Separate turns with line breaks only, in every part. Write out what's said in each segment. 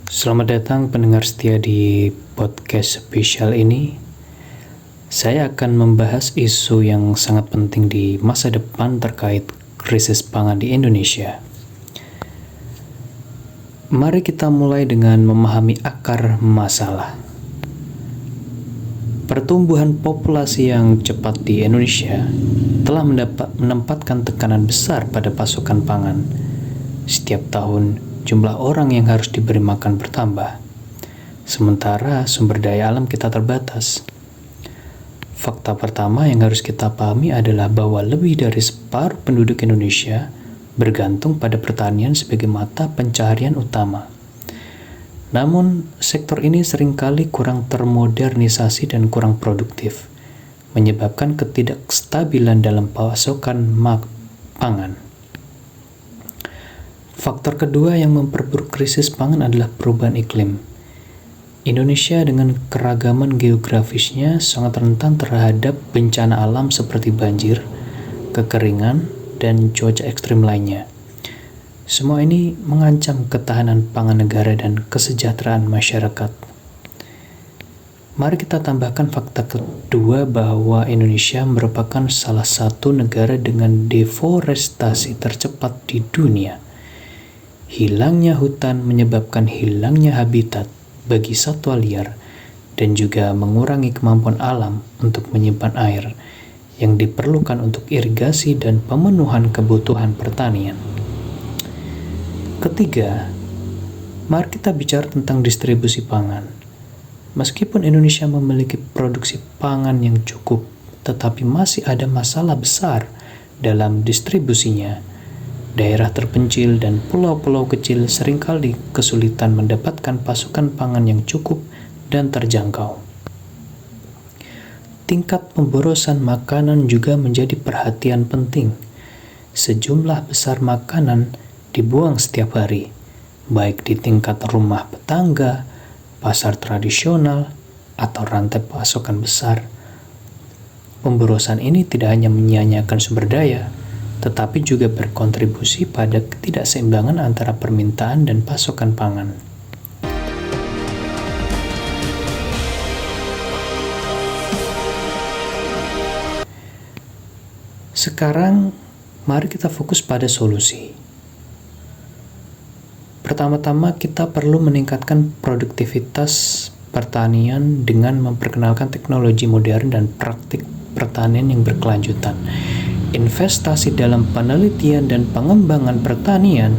Selamat datang pendengar setia di podcast spesial ini. Saya akan membahas isu yang sangat penting di masa depan terkait krisis pangan di Indonesia. Mari kita mulai dengan memahami akar masalah. Pertumbuhan populasi yang cepat di Indonesia telah menempatkan tekanan besar pada pasokan pangan. Setiap tahun, jumlah orang yang harus diberi makan bertambah, sementara sumber daya alam kita terbatas. Fakta pertama yang harus kita pahami adalah bahwa lebih dari separuh penduduk Indonesia bergantung pada pertanian sebagai mata pencaharian utama. Namun, sektor ini seringkali kurang termodernisasi dan kurang produktif, menyebabkan ketidakstabilan dalam pasokan pangan. Faktor kedua yang memperburuk krisis pangan adalah perubahan iklim. Indonesia dengan keragaman geografisnya sangat rentan terhadap bencana alam seperti banjir, kekeringan, dan cuaca ekstrim lainnya. Semua ini mengancam ketahanan pangan negara dan kesejahteraan masyarakat. Mari kita tambahkan fakta kedua bahwa Indonesia merupakan salah satu negara dengan deforestasi tercepat di dunia. Hilangnya hutan menyebabkan hilangnya habitat bagi satwa liar dan juga mengurangi kemampuan alam untuk menyimpan air yang diperlukan untuk irigasi dan pemenuhan kebutuhan pertanian. Ketiga, mari kita bicara tentang distribusi pangan. Meskipun Indonesia memiliki produksi pangan yang cukup, tetapi masih ada masalah besar dalam distribusinya. Daerah terpencil dan pulau-pulau kecil seringkali kesulitan mendapatkan pasokan pangan yang cukup dan terjangkau. Tingkat pemborosan makanan juga menjadi perhatian penting. Sejumlah besar makanan dibuang setiap hari, baik di tingkat rumah tetangga, pasar tradisional, atau rantai pasokan besar. Pemborosan ini tidak hanya menyia-nyiakan sumber daya, tetapi juga berkontribusi pada ketidakseimbangan antara permintaan dan pasokan pangan. Sekarang, mari kita fokus pada solusi. Pertama-tama, kita perlu meningkatkan produktivitas pertanian dengan memperkenalkan teknologi modern dan praktik pertanian yang berkelanjutan. Investasi dalam penelitian dan pengembangan pertanian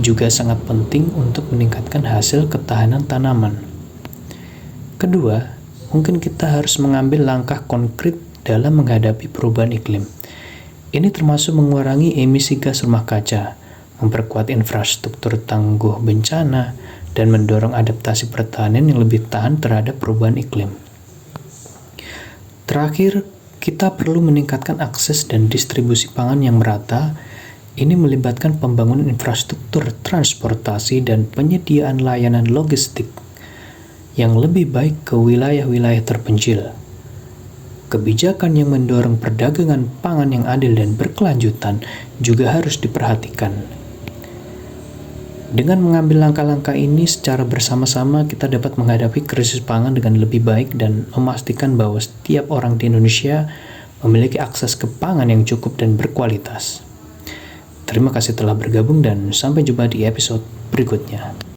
juga sangat penting untuk meningkatkan hasil ketahanan tanaman. Kedua, mungkin kita harus mengambil langkah konkret dalam menghadapi perubahan iklim. Ini termasuk mengurangi emisi gas rumah kaca, memperkuat infrastruktur tangguh bencana, dan mendorong adaptasi pertanian yang lebih tahan terhadap perubahan iklim. Terakhir, kita perlu meningkatkan akses dan distribusi pangan yang merata. Ini melibatkan pembangunan infrastruktur transportasi dan penyediaan layanan logistik yang lebih baik ke wilayah-wilayah terpencil. Kebijakan yang mendorong perdagangan pangan yang adil dan berkelanjutan juga harus diperhatikan. Dengan mengambil langkah-langkah ini secara bersama-sama, kita dapat menghadapi krisis pangan dengan lebih baik dan memastikan bahwa setiap orang di Indonesia memiliki akses ke pangan yang cukup dan berkualitas. Terima kasih telah bergabung dan sampai jumpa di episode berikutnya.